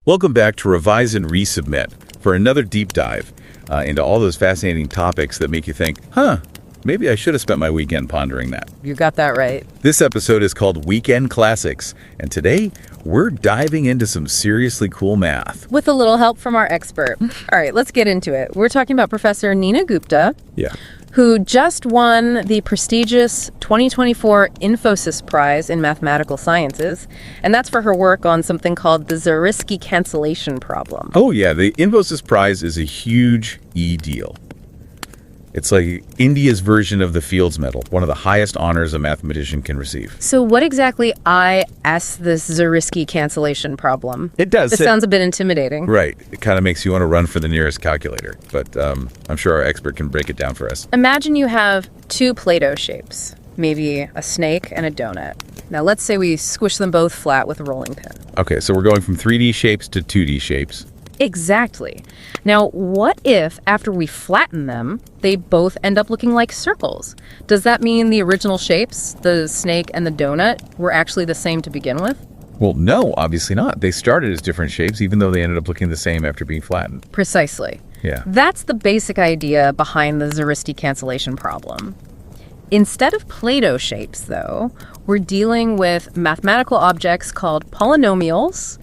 Welcome back to Revise and Resubmit for another deep dive into all those fascinating topics that make you think, maybe I should have spent my weekend pondering that. You got that right. This episode is called Weekend Classics, and today we're diving into some seriously cool math. With a little help from our expert. All right, let's get into it. We're talking about Professor Nina Gupta, who just won the prestigious 2024 Infosys Prize in Mathematical Sciences, and that's for her work on something called the Zariski Cancellation Problem. Oh yeah, the Infosys Prize is a huge deal. It's like India's version of the Fields Medal, one of the highest honors a mathematician can receive. So what exactly is this Zariski Cancellation Problem? It does. It sounds a bit intimidating. Right. It kind of makes you want to run for the nearest calculator, but I'm sure our expert can break it down for us. Imagine you have two Play-Doh shapes, maybe a snake and a donut. Now let's say we squish them both flat with a rolling pin. Okay, so we're going from 3D shapes to 2D shapes. Exactly. Now, what if, after we flatten them, they both end up looking like circles? Does that mean the original shapes, the snake and the donut, were actually the same to begin with? Well, no, obviously not. They started as different shapes, even though they ended up looking the same after being flattened. Precisely. Yeah. That's the basic idea behind the Zariski Cancellation Problem. Instead of Play-Doh shapes, though, we're dealing with mathematical objects called polynomials,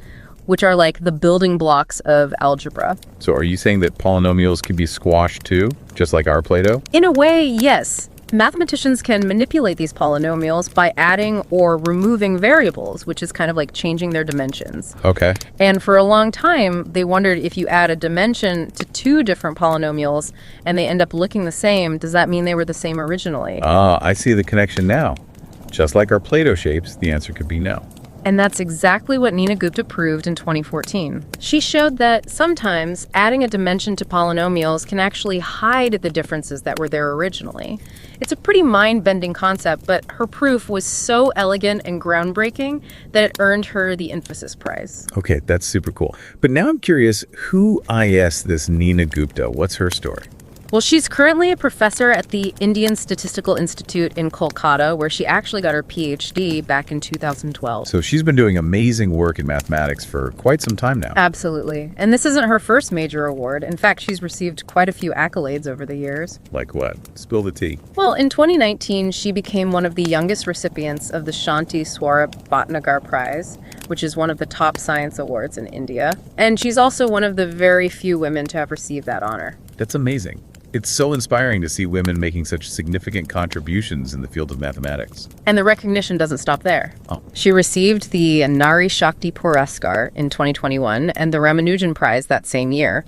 which are like the building blocks of algebra. So are you saying that polynomials can be squashed too, just like our Play-Doh? In a way, yes. Mathematicians can manipulate these polynomials by adding or removing variables, which is kind of like changing their dimensions. Okay. And for a long time, they wondered if you add a dimension to two different polynomials and they end up looking the same, does that mean they were the same originally? I see the connection now. Just like our Play-Doh shapes, the answer could be no. And that's exactly what Nina Gupta proved in 2014. She showed that sometimes adding a dimension to polynomials can actually hide the differences that were there originally. It's a pretty mind-bending concept, but her proof was so elegant and groundbreaking that it earned her the Infosys Prize. Okay, that's super cool. But now I'm curious, who is this Nina Gupta? What's her story? Well, she's currently a professor at the Indian Statistical Institute in Kolkata, where she actually got her Ph.D. back in 2012. So she's been doing amazing work in mathematics for quite some time now. Absolutely. And this isn't her first major award. In fact, she's received quite a few accolades over the years. Like what? Spill the tea. Well, in 2019, she became one of the youngest recipients of the Shanti Swarup Bhatnagar Prize, which is one of the top science awards in India. And she's also one of the very few women to have received that honor. That's amazing. It's so inspiring to see women making such significant contributions in the field of mathematics. And the recognition doesn't stop there. Oh. She received the Nari Shakti Puraskar in 2021 and the Ramanujan Prize that same year.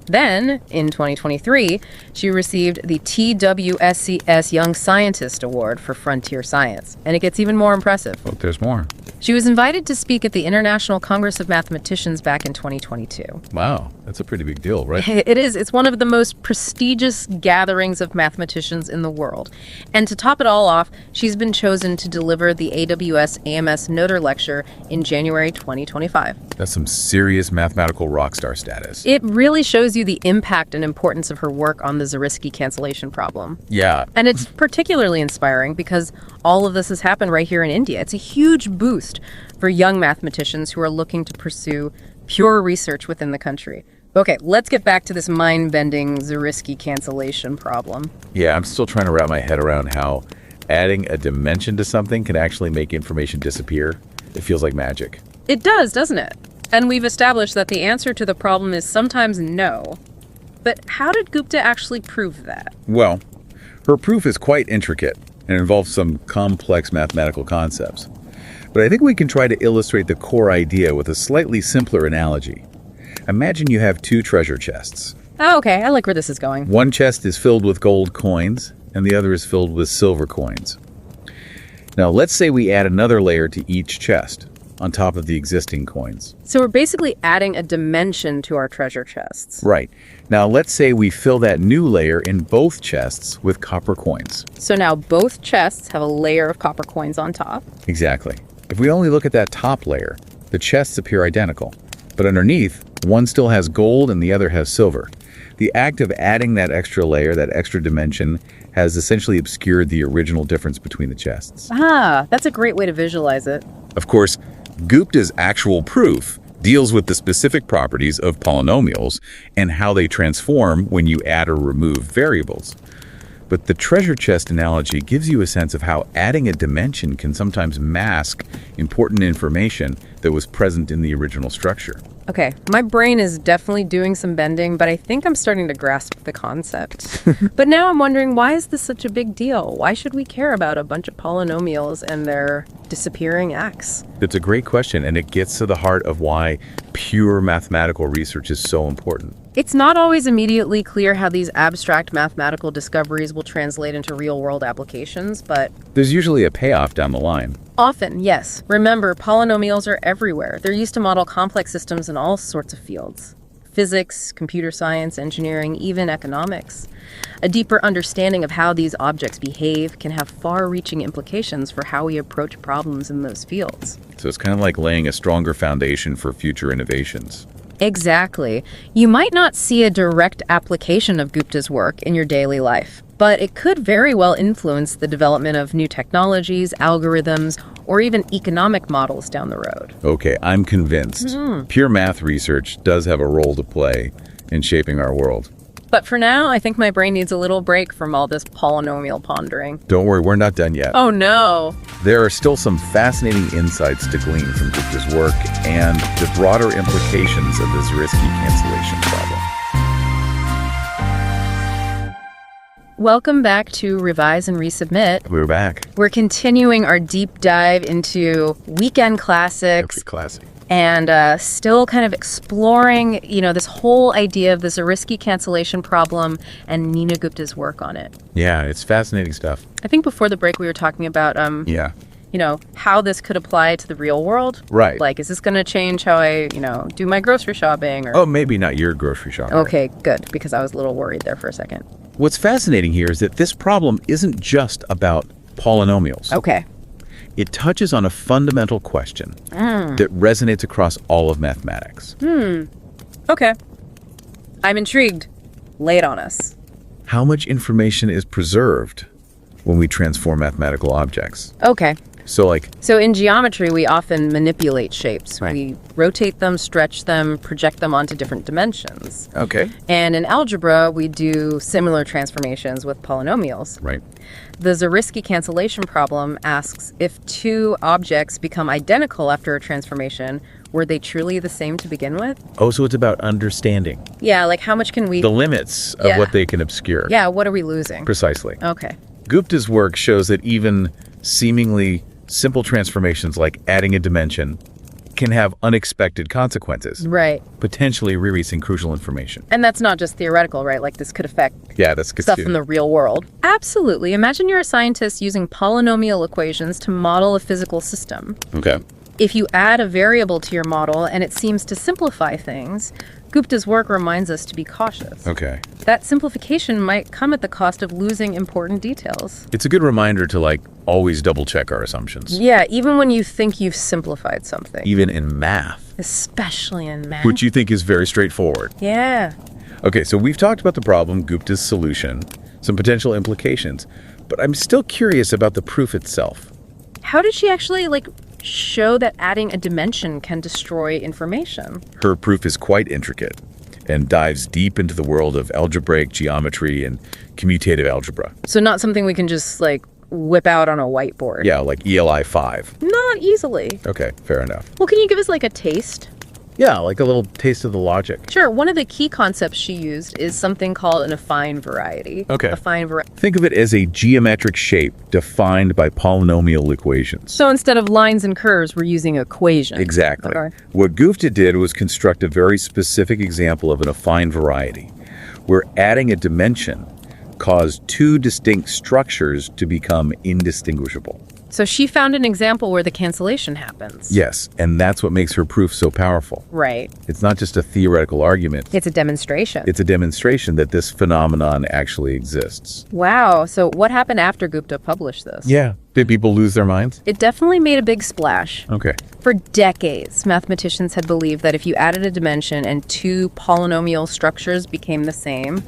Then, in 2023, she received the TWSCS Young Scientist Award for Frontier Science. And it gets even more impressive. Oh, there's more. She was invited to speak at the International Congress of Mathematicians back in 2022. Wow, that's a pretty big deal, right? It is. It's one of the most prestigious gatherings of mathematicians in the world. And to top it all off, she's been chosen to deliver the AWS AMS Noether Lecture in January 2025. That's some serious mathematical rock star status. It really shows you the impact and importance of her work on the Zariski Cancellation Problem. Yeah. And it's particularly inspiring because all of this has happened right here in India. It's a huge boost for young mathematicians who are looking to pursue pure research within the country. Okay, let's get back to this mind-bending Zariski Cancellation Problem. Yeah, I'm still trying to wrap my head around how adding a dimension to something can actually make information disappear. It feels like magic. It does, doesn't it? And we've established that the answer to the problem is sometimes no. But how did Gupta actually prove that? Well, her proof is quite intricate and involves some complex mathematical concepts. But I think we can try to illustrate the core idea with a slightly simpler analogy. Imagine you have two treasure chests. Oh, okay, I like where this is going. One chest is filled with gold coins, and the other is filled with silver coins. Now, let's say we add another layer to each chest, on top of the existing coins. So we're basically adding a dimension to our treasure chests. Right. Now, let's say we fill that new layer in both chests with copper coins. So now both chests have a layer of copper coins on top. Exactly. If we only look at that top layer, the chests appear identical. But underneath, one still has gold and the other has silver. The act of adding that extra layer, that extra dimension, has essentially obscured the original difference between the chests. Ah, that's a great way to visualize it. Of course, Gupta's actual proof deals with the specific properties of polynomials and how they transform when you add or remove variables. But the treasure chest analogy gives you a sense of how adding a dimension can sometimes mask important information that was present in the original structure. Okay, my brain is definitely doing some bending, but I think I'm starting to grasp the concept. But now I'm wondering, why is this such a big deal? Why should we care about a bunch of polynomials and their disappearing x? It's a great question, and it gets to the heart of why pure mathematical research is so important. It's not always immediately clear how these abstract mathematical discoveries will translate into real-world applications, but There's usually a payoff down the line. often, yes. Remember, polynomials are everywhere. They're used to model complex systems in all sorts of fields. Physics, computer science, engineering, even economics. A deeper understanding of how these objects behave can have far-reaching implications for how we approach problems in those fields. So it's kind of like laying a stronger foundation for future innovations. Exactly. You might not see a direct application of Gupta's work in your daily life, but it could very well influence the development of new technologies, algorithms, or even economic models down the road. Okay, I'm convinced. Pure math research does have a role to play in shaping our world. But for now, I think my brain needs a little break from all this polynomial pondering. Don't worry, we're not done yet. Oh no! There are still some fascinating insights to glean from Gupta's work and the broader implications of the Zariski Cancellation Problem. Welcome back to Revise and Resubmit. We're back. We're continuing our deep dive into weekend classics. Every classic. And still kind of exploring, this whole idea of the Zariski Cancellation Problem and Nina Gupta's work on it. Yeah, it's fascinating stuff. I think before the break we were talking about, Yeah. how this could apply to the real world. Right. Like, is this going to change how I, do my grocery shopping? Or... Oh, maybe not your grocery shopping. Okay, good, because I was a little worried there for a second. What's fascinating here is that this problem isn't just about polynomials. Okay. It touches on a fundamental question that resonates across all of mathematics. Okay. I'm intrigued. Lay it on us. How much information is preserved when we transform mathematical objects? Okay. So in geometry, we often manipulate shapes. Right. We rotate them, stretch them, project them onto different dimensions. okay. And in algebra, we do similar transformations with polynomials. Right. The Zariski Cancellation Problem asks if two objects become identical after a transformation, were they truly the same to begin with? Oh, so it's about understanding Yeah, like how much can we... the limits of Yeah. what they can obscure. Yeah, what are we losing? Precisely. Okay. Gupta's work shows that even seemingly simple transformations like adding a dimension can have unexpected consequences, Right. potentially releasing crucial information. And that's not just theoretical, right? Like this could affect Yeah, that's good stuff too. in the real world. Absolutely. Imagine you're a scientist using polynomial equations to model a physical system. Okay. If you add a variable to your model and it seems to simplify things, Gupta's work reminds us to be cautious. Okay. That simplification might come at the cost of losing important details. It's a good reminder to always double check our assumptions, Yeah, even when you think you've simplified something. even in math, Especially in math. which you think is very straightforward. Yeah. Okay, so we've talked about the problem, Gupta's solution, some potential implications, but I'm still curious about the proof itself. How did she actually, show that adding a dimension can destroy information? Her proof is quite intricate and dives deep into the world of algebraic geometry and commutative algebra. So not something we can just, whip out on a whiteboard. Yeah, like ELI 5. Not easily. Okay, fair enough. Well, can you give us, a taste? Yeah, like a little taste of the logic. Sure. One of the key concepts she used is something called an affine variety. Okay. Affine variety. Think of it as a geometric shape defined by polynomial equations. So instead of lines and curves, we're using equations. Exactly. Okay. What Gupta did was construct a very specific example of an affine variety, where adding a dimension caused two distinct structures to become indistinguishable. So she found an example where the cancellation happens. Yes, and that's what makes her proof so powerful. Right. It's not just a theoretical argument. It's a demonstration. It's a demonstration that this phenomenon actually exists. Wow. So what happened after Gupta published this? Yeah. Did people lose their minds? It definitely made a big splash. Okay. For decades, mathematicians had believed that if you added a dimension and two polynomial structures became the same,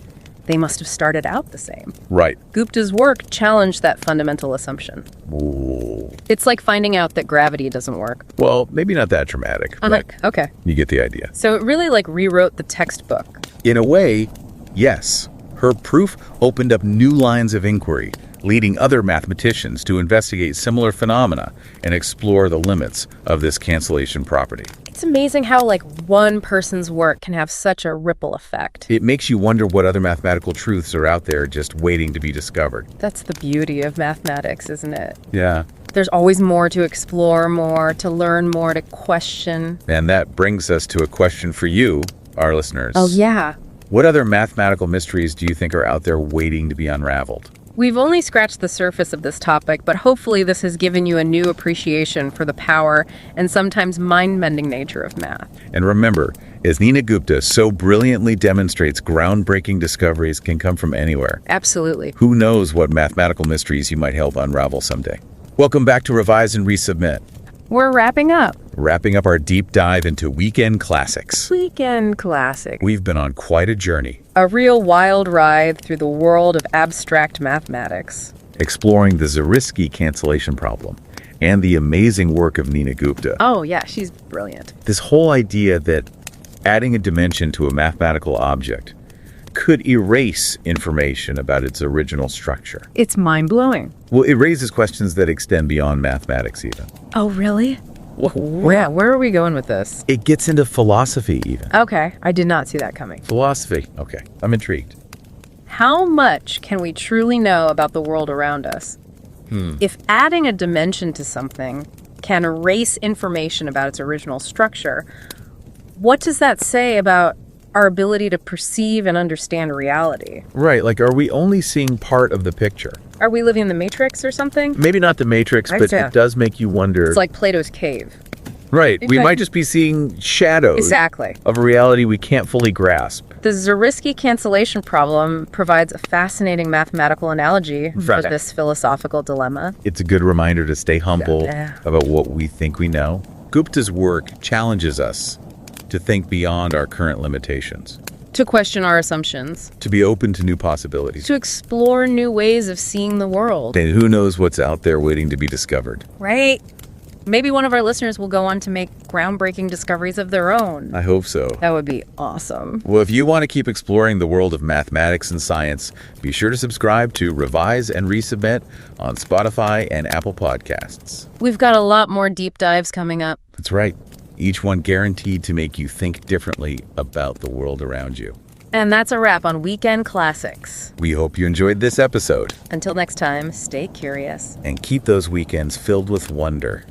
they must have started out the same. Right. Gupta's work challenged that fundamental assumption. Ooh. It's like finding out that gravity doesn't work. Well, maybe not that dramatic, but Okay. you get the idea. So it really rewrote the textbook. In a way, yes. Her proof opened up new lines of inquiry, leading other mathematicians to investigate similar phenomena and explore the limits of this cancellation property. It's amazing how one person's work can have such a ripple effect. It makes you wonder what other mathematical truths are out there just waiting to be discovered. That's the beauty of mathematics, isn't it? Yeah. There's always more to explore, more to learn, more to question. And that brings us to a question for you, our listeners. Oh, yeah. What other mathematical mysteries do you think are out there waiting to be unraveled? We've only scratched the surface of this topic, but hopefully this has given you a new appreciation for the power and sometimes mind-bending nature of math. And remember, as Nina Gupta so brilliantly demonstrates, groundbreaking discoveries can come from anywhere. Absolutely. Who knows what mathematical mysteries you might help unravel someday. Welcome back to Revise and Resubmit. We're wrapping up. Wrapping up our deep dive into weekend classics. Weekend classic. We've been on quite a journey. A real wild ride through the world of abstract mathematics. Exploring the Zariski Cancellation Problem and the amazing work of Nina Gupta. Oh, yeah, she's brilliant. This whole idea that adding a dimension to a mathematical object could erase information about its original structure. It's mind-blowing. Well, it raises questions that extend beyond mathematics even. Oh, really? Yeah, where are we going with this? It gets into philosophy even. Okay, I did not see that coming. Philosophy. Okay, I'm intrigued. How much can we truly know about the world around us? If adding a dimension to something can erase information about its original structure, what does that say about our ability to perceive and understand reality? Right, are we only seeing part of the picture? Are we living in the Matrix or something? Maybe not the Matrix, but Yeah. it does make you wonder. It's like Plato's cave. Right, we might just be seeing shadows Exactly. of a reality we can't fully grasp. The Zariski Cancellation Problem provides a fascinating mathematical analogy for this philosophical dilemma. It's a good reminder to stay humble Yeah. about what we think we know. Gupta's work challenges us to think beyond our current limitations, To question our assumptions. to be open to new possibilities. To explore new ways of seeing the world. And who knows what's out there waiting to be discovered. Right? Maybe one of our listeners will go on to make groundbreaking discoveries of their own. I hope so. That would be awesome. Well, if you want to keep exploring the world of mathematics and science, be sure to subscribe to Revise and Resubmit on Spotify and Apple Podcasts. We've got a lot more deep dives coming up. That's right. Each one guaranteed to make you think differently about the world around you. And that's a wrap on Weekend Classics. We hope you enjoyed this episode Until next time, stay curious. and keep those weekends filled with wonder.